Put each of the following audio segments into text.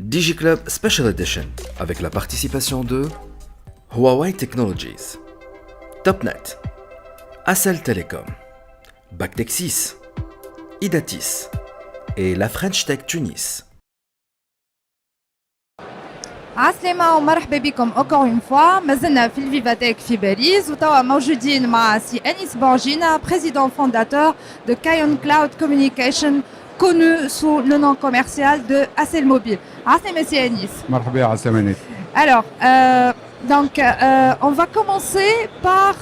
DigiClub Special Edition avec la participation de Huawei Technologies, Topnet, Accel Telecom, Bactexis, Idatis et la French Tech Tunis. عسلامة ومرحبا بكم encore une fois. مازلنا في الفيفاتيك في باريس وتوا موجودين مع سي أنيس بورجينا, président fondateur de Kayon Cloud Communication, connu sous le nom commercial de Accel Mobile. عسلامة سي أنيس. مرحبا عسلامة. Alors, on va commencer par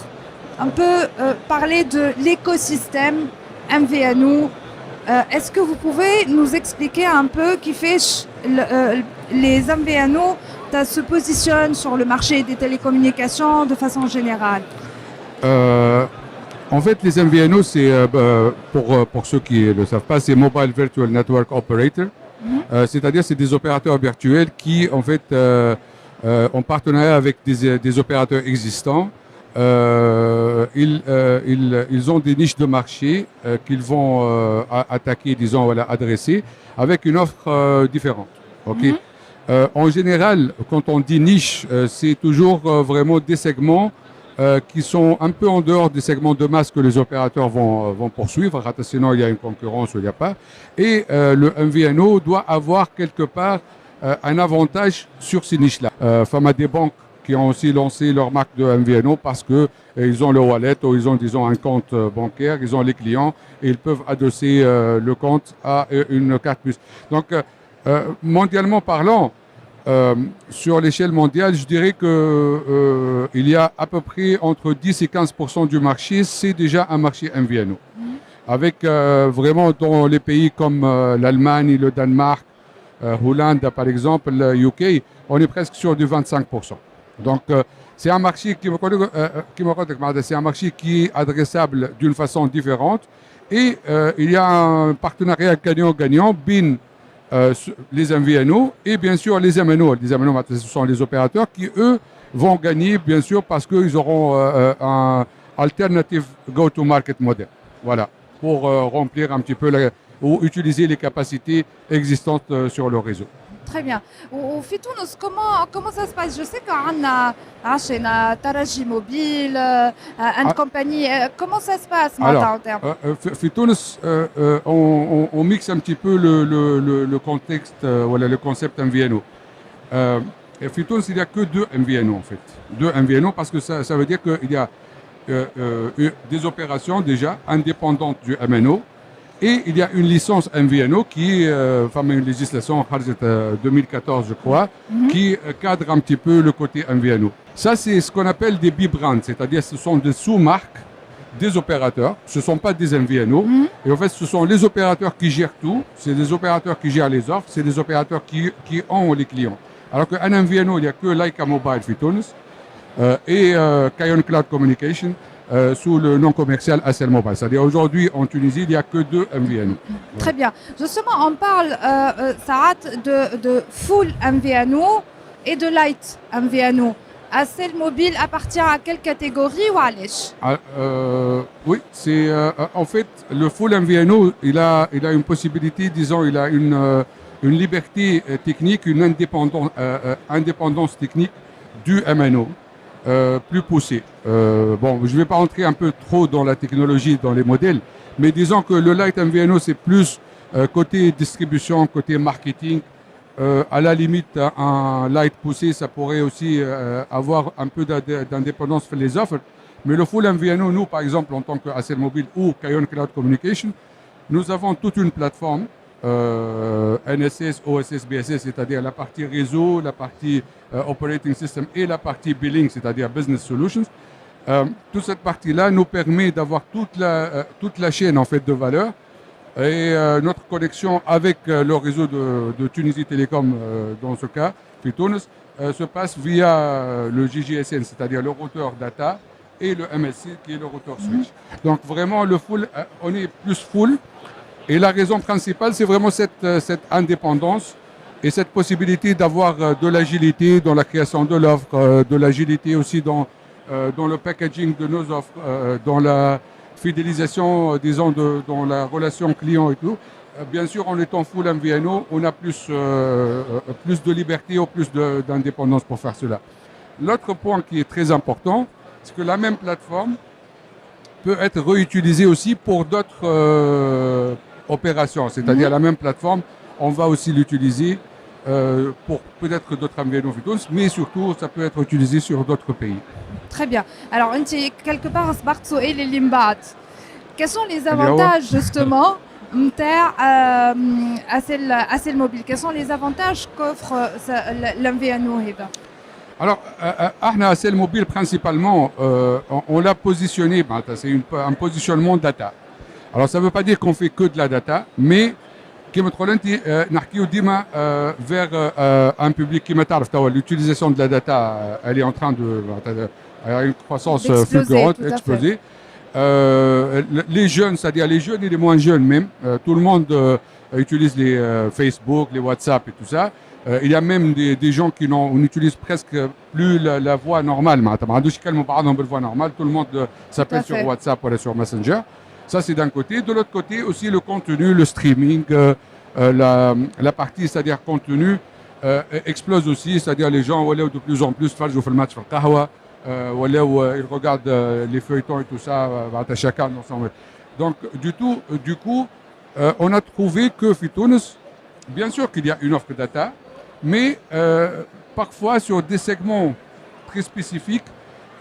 un peu parler de l'écosystème MVNO. Est-ce que vous pouvez nous expliquer un peu qui fait les MVNO se positionnent sur le marché des télécommunications de façon générale? En fait, les MVNO, c'est pour ceux qui ne le savent pas, c'est Mobile Virtual Network Operator. C'est-à-dire c'est des opérateurs virtuels qui, en fait, en partenariat avec des opérateurs existants, ils ont des niches de marché qu'ils vont attaquer, disons, voilà, adresser, avec une offre différente. Okay. En général, quand on dit niche, c'est toujours vraiment des segments qui sont un peu en dehors des segments de masse que les opérateurs vont poursuivre, sinon il y a une concurrence ou il n'y a pas. Et le MVNO doit avoir quelque part un avantage sur ces niches-là. Femme à des banques qui ont aussi lancé leur marque de MVNO parce que ils ont le wallet ou ils ont, disons, un compte bancaire, ils ont les clients et ils peuvent adosser le compte à une carte plus. Donc, mondialement parlant, sur l'échelle mondiale, je dirais que il y a à peu près entre 10 et 15% du marché, c'est déjà un marché MVNO. Avec vraiment dans les pays comme l'Allemagne, le Danemark, Hollande par exemple, le UK, on est presque sur du 25%. Donc c'est un marché c'est un marché qui est adressable d'une façon différente et il y a un partenariat gagnant-gagnant bin les MVNO et bien sûr les MNO. Les MNO, ce sont les opérateurs qui, eux, vont gagner, bien sûr, parce qu'ils auront un alternative go-to-market model. Voilà, pour remplir un petit peu ou utiliser les capacités existantes sur le réseau. Très bien. وفي تونس comment ça se passe? Je sais qu'عندنا عشنا ترجي موبيل and compagnie. Comment ça se passe en termes? في تونس on mixe un petit peu le contexte, voilà, le concept MVNO. في تونس il n'y a que deux MVNO en fait. Deux MVNO parce que ça veut dire qu'il y a des opérations déjà indépendantes du MNO. Et il y a une licence MVNO qui est une législation 2014, je crois, qui cadre un petit peu le côté MVNO. Ça, c'est ce qu'on appelle des B-brands, c'est-à-dire ce sont des sous-marques des opérateurs. Ce ne sont pas des MVNO. Et en fait, ce sont les opérateurs qui gèrent tout. C'est des opérateurs qui gèrent les offres. C'est des opérateurs qui ont les clients. Alors qu'un MVNO, il n'y a que Laika Mobile Fitunes et Kayon Cloud Communication. Sous le nom commercial Accel Mobile. C'est-à-dire aujourd'hui en Tunisie, il n'y a que deux MVNO. Très bien. Justement, on parle, Saad, de full MVNO et de light MVNO. Accel Mobile appartient à quelle catégorie ou à l'èche? Oui, c'est en fait le full MVNO, il a une possibilité, disons, il a une liberté technique, une indépendance technique du MNO. Plus poussé. Bon, je ne vais pas entrer un peu trop dans la technologie, dans les modèles, mais disons que le light MVNO, c'est plus côté distribution, côté marketing. À la limite, un light poussé, ça pourrait aussi avoir un peu d'indépendance sur les offres. Mais le full MVNO, nous, par exemple, en tant qu'Accel Mobile ou Kayon Cloud Communication, nous avons toute une plateforme NSS, OSS, BSS, c'est-à-dire la partie réseau, la partie operating system et la partie billing, c'est-à-dire business solutions. Toute cette partie-là nous permet d'avoir toute la chaîne en fait de valeur et notre connexion avec le réseau de Tunisie Télécom dans ce cas, Fitunes, se passe via le JGSN, c'est-à-dire le routeur data et le MSC qui est le routeur switch. Donc vraiment le full, on est plus full. Et la raison principale, c'est vraiment cette indépendance et cette possibilité d'avoir de l'agilité dans la création de l'offre, de l'agilité aussi dans le packaging de nos offres, dans la fidélisation, disons, dans la relation client et tout. bien sûr, en étant full MVNO, on a plus de liberté ou plus d'indépendance pour faire cela. L'autre point qui est très important, c'est que la même plateforme peut être réutilisée aussi pour d'autres opérations. C'est-à-dire la même plateforme, on va aussi l'utiliser pour peut-être d'autres MVNO, mais surtout, ça peut être utilisé sur d'autres pays. Très bien. Alors, quelque part, أصبحت سؤالي اللي من بعد. Quels sont les avantages justement à celle mobile? Quels sont les avantages qu'offre l'MVNO هذا? Alors, à Cell Mobile, principalement, on l'a positionné, c'est un positionnement data. Alors, ça ne veut pas dire qu'on fait que de la data, mais qui me vers un public qui me l'utilisation de la data, elle est en train de elle a une croissance fulgurante, exploser. Les jeunes, c'est-à-dire les jeunes et les moins jeunes même, tout le monde utilise les Facebook, les WhatsApp et tout ça. Il y a même des gens qui n'utilisent presque plus la voix normale. Tout le monde s'appelle sur WhatsApp ou sur Messenger. Ça, c'est d'un côté. De l'autre côté, aussi le contenu, le streaming, la partie, c'est-à-dire contenu, explose aussi. C'est-à-dire les gens, de plus en plus, ils font le match ils regardent les feuilletons et tout ça, chacun dans son... Donc, du coup, on a trouvé que Fitounes, bien sûr qu'il y a une offre data, mais parfois sur des segments très spécifiques,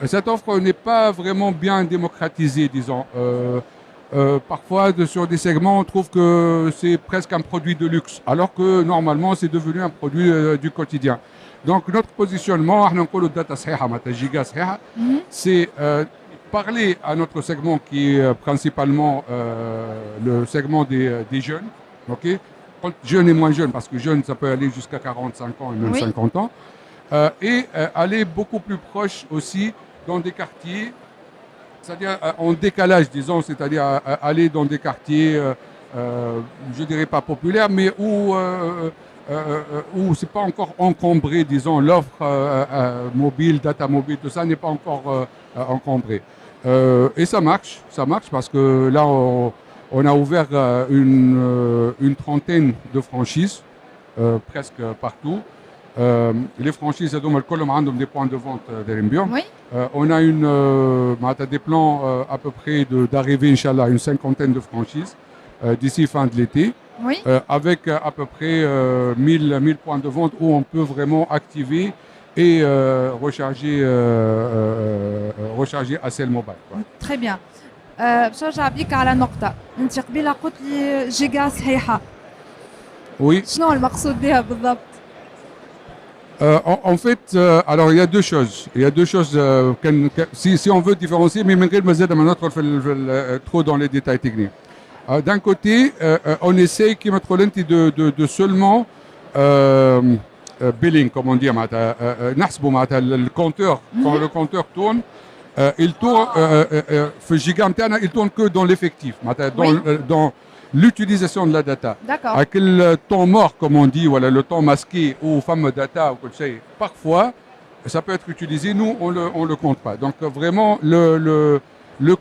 cette offre n'est pas vraiment bien démocratisée, disons. Parfois, sur des segments, on trouve que c'est presque un produit de luxe, alors que normalement, c'est devenu un produit du quotidien. Donc, notre positionnement, c'est parler à notre segment qui est principalement le segment des jeunes, ok? Jeunes et moins jeunes, parce que jeunes, ça peut aller jusqu'à 45 ans et même 50 ans, et aller beaucoup plus proche aussi dans des quartiers, c'est-à-dire en décalage, disons, c'est-à-dire aller dans des quartiers, je dirais pas populaires, mais où c'est pas encore encombré, disons, l'offre mobile, data mobile, tout ça n'est pas encore encombré. Et ça marche parce que là, on a ouvert une trentaine de franchises, presque partout. Les franchises, elles ont des points de vente d'Erimbion. Oui. On a des plans à peu près d'arriver, Inch'Allah, une cinquantaine de franchises d'ici fin de l'été. Oui. Avec à peu près 1000 points de vente où on peut vraiment activer et recharger Accel Mobile. Très bien. باش نرجع بيك على نقطة، أنت قبيلة قلت لي جيجا صحيحة. Oui. شنو المقصود بها بالضبط؟ En fait, alors il y a deux choses. Si on veut différencier, mais trop dans les détails techniques. D'un côté, on essaye de seulement billing, comme on dit, le compteur, quand le compteur tourne, il tourne, il tourne que dans l'effectif, dans l'utilisation de la data. D'accord. Avec le temps mort, comme on dit, voilà, le temps masqué ou fameux data, parfois, ça peut être utilisé. Nous, on le compte pas. Donc vraiment, le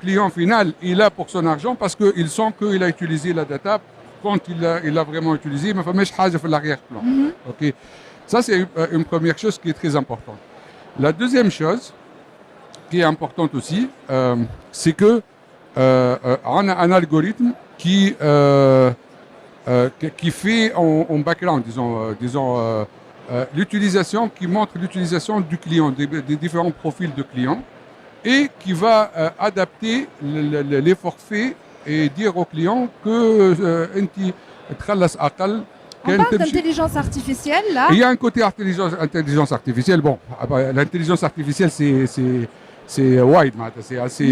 client final, il a pour son argent parce qu'il sent qu'il a utilisé la data quand il l'a vraiment utilisé, mais il n'y a pas l'arrière-plan. Okay. Ça, c'est une première chose qui est très importante. La deuxième chose qui est importante aussi, c'est que on a un algorithme qui fait en background, disons l'utilisation, qui montre l'utilisation du client, des différents profils de clients, et qui va adapter les forfaits et dire au client que on parle d'intelligence artificielle là. Il y a un côté intelligence artificielle. Bon, l'intelligence artificielle c'est wide, c'est assez.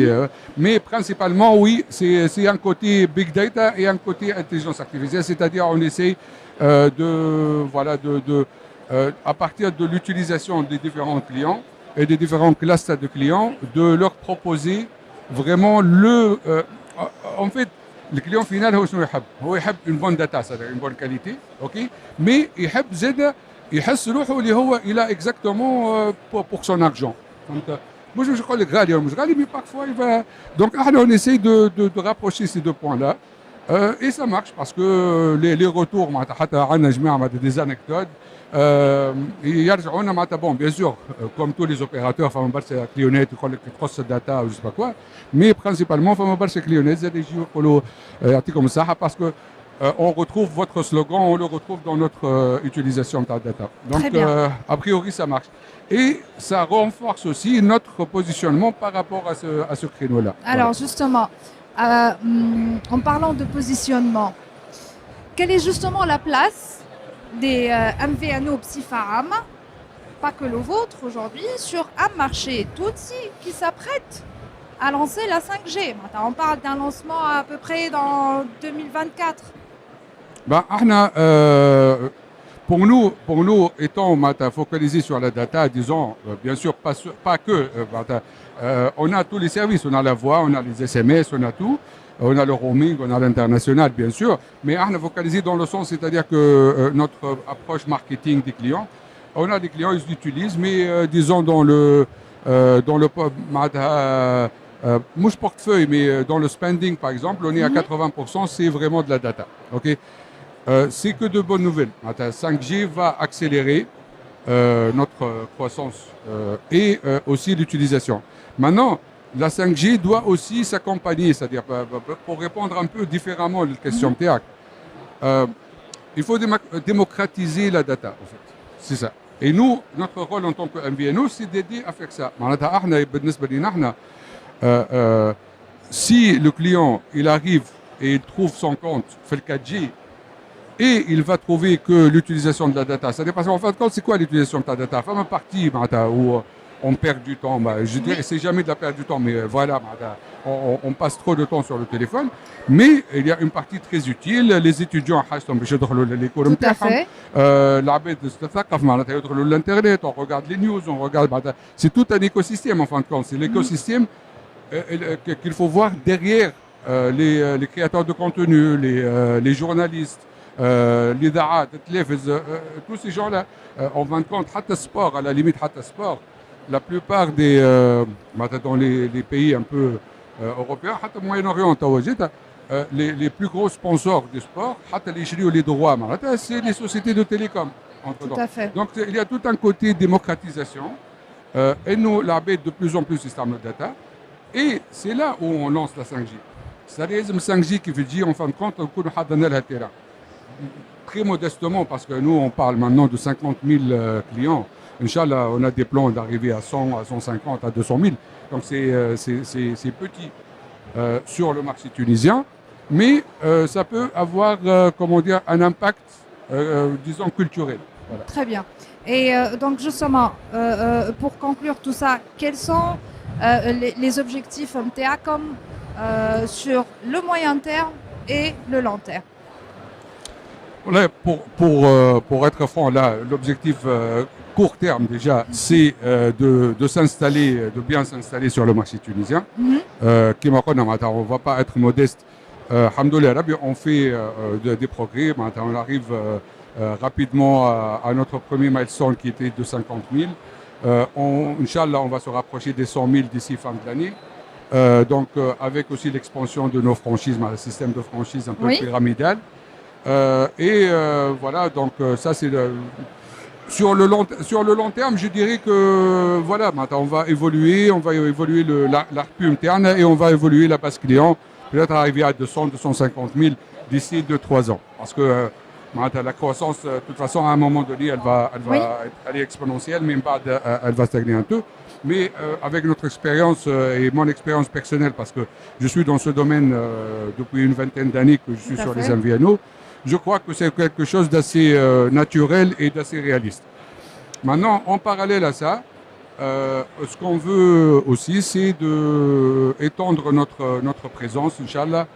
Mais principalement, oui, c'est un côté big data et un côté intelligence artificielle. C'est-à-dire, on essaie à partir de l'utilisation des différents clients et des différents classes de clients, de leur proposer vraiment en fait, le client final, il aime une bonne data, c'est-à-dire une bonne qualité, ok? Mais il aime il a exactement pour son argent. Moi, je crois que mais parfois, il va... Donc, on essaie de rapprocher ces deux points-là. Et ça marche parce que les retours, des anecdotes, bon, bien sûr, comme tous les opérateurs, c'est clionnette, cross data ou je sais pas quoi, mais principalement, c'est clionnette, comme ça, parce que on retrouve votre slogan, on le retrouve dans notre utilisation de ta data. Donc, a priori, ça marche. Et ça renforce aussi notre positionnement par rapport à ce créneau-là. Alors, justement, en parlant de positionnement, quelle est justement la place des MVNO Psifaram, pas que le vôtre aujourd'hui, sur un marché Tutsi qui s'apprête à lancer la 5G? On parle d'un lancement à peu près dans 2024. Ben, pour nous, étant focalisés sur la data, disons, bien sûr, pas que, on a tous les services, on a la voix, on a les SMS, on a tout, on a le roaming, on a l'international, bien sûr, mais on est focalisé dans le sens, c'est-à-dire que notre approche marketing des clients, on a des clients, ils l'utilisent, mais disons dans le mouche portefeuille, mais dans le spending, par exemple, on est à 80%, c'est vraiment de la data. Ok, c'est que de bonnes nouvelles. 5G va accélérer notre croissance et aussi l'utilisation. Maintenant, la 5G doit aussi s'accompagner, c'est-à-dire pour répondre un peu différemment à la question de Théâtre, il faut démocratiser la data, en fait. C'est ça. Et nous, notre rôle en tant que MVNO, c'est d'aider à faire ça. Si le client il arrive et il trouve son compte, fait le 4G, et il va trouver que l'utilisation de la data, ça dépend. En fin de compte, c'est quoi l'utilisation de la data? Enfin, une partie où on perd du temps. Je dirais, c'est jamais de la perte du temps, mais voilà, on passe trop de temps sur le téléphone. Mais il y a une partie très utile. Les étudiants, les cours, l'internet, on regarde les news, on regarde. C'est tout un écosystème en fin de compte. C'est l'écosystème qu'il faut voir derrière les créateurs de contenu, les journalistes. Les da'at, tous ces gens-là, en fin de compte, sport, à la limite, sport, la plupart dans les pays un peu européens, au Moyen-Orient, les plus gros sponsors du sport, les droits, c'est les sociétés de télécom. Tout à fait. Donc il y a tout un côté démocratisation, et nous, l'arbitre de plus en plus système de data, et c'est là où on lance la 5G. C'est-à-dire la 5G qui veut dire, en fin de compte, on a donné la terrain. Très modestement, parce que nous, on parle maintenant de 50 000 clients. Inch'Allah, on a des plans d'arriver à 100, à 150, à 200 000. Donc, c'est petit sur le marché tunisien. Mais ça peut avoir, un impact, disons, culturel. Voilà. Très bien. Et donc, justement, pour conclure tout ça, quels sont les objectifs MTACOM sur le moyen terme et le long terme? Pour être franc, là, l'objectif court terme déjà, c'est de s'installer, de bien s'installer sur le marché tunisien. On ne va pas être modeste. Alhamdoulilah, on fait des progrès. On arrive rapidement à notre premier milestone qui était de 50 000. Inch'Allah, on va se rapprocher des 100 000 d'ici fin de l'année. Donc, avec aussi l'expansion de nos franchises, le système de franchise un peu pyramidal. Voilà, donc ça c'est sur le long terme, je dirais que voilà, maintenant on va évoluer l'ARPU interne et on va évoluer la base client, peut-être arriver à 200-250 000 d'ici 2-3 ans. Parce que la croissance, de toute façon, à un moment donné, elle va aller exponentielle, mais elle va stagner un peu. Mais avec notre expérience et mon expérience personnelle, parce que je suis dans ce domaine depuis une vingtaine d'années que je suis sur les MVNO, je crois que c'est quelque chose d'assez naturel et d'assez réaliste. Maintenant, en parallèle à ça, ce qu'on veut aussi, c'est d'étendre notre présence, Inch'Allah,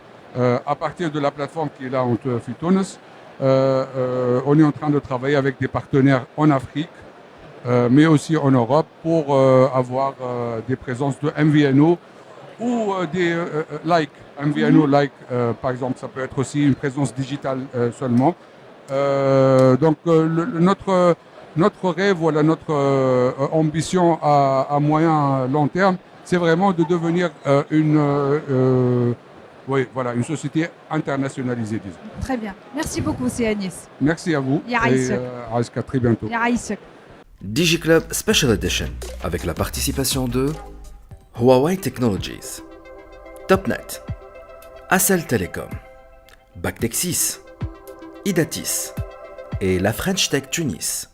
à partir de la plateforme qui est là en Tunis. On est en train de travailler avec des partenaires en Afrique, mais aussi en Europe, pour avoir des présences de MVNO ou des MVNO par exemple, ça peut être aussi une présence digitale seulement. Donc notre rêve, voilà, notre ambition à moyen long terme, c'est vraiment de devenir Oui, voilà, une société internationalisée, disons. Très bien. Merci beaucoup, c'est Agnès. Merci à vous. يعيشك. Et à très bientôt. يعيشك. DigiClub Special Edition avec la participation de Huawei Technologies, Topnet, Accel Telecom, Bactexis, Idatis et la French Tech Tunis.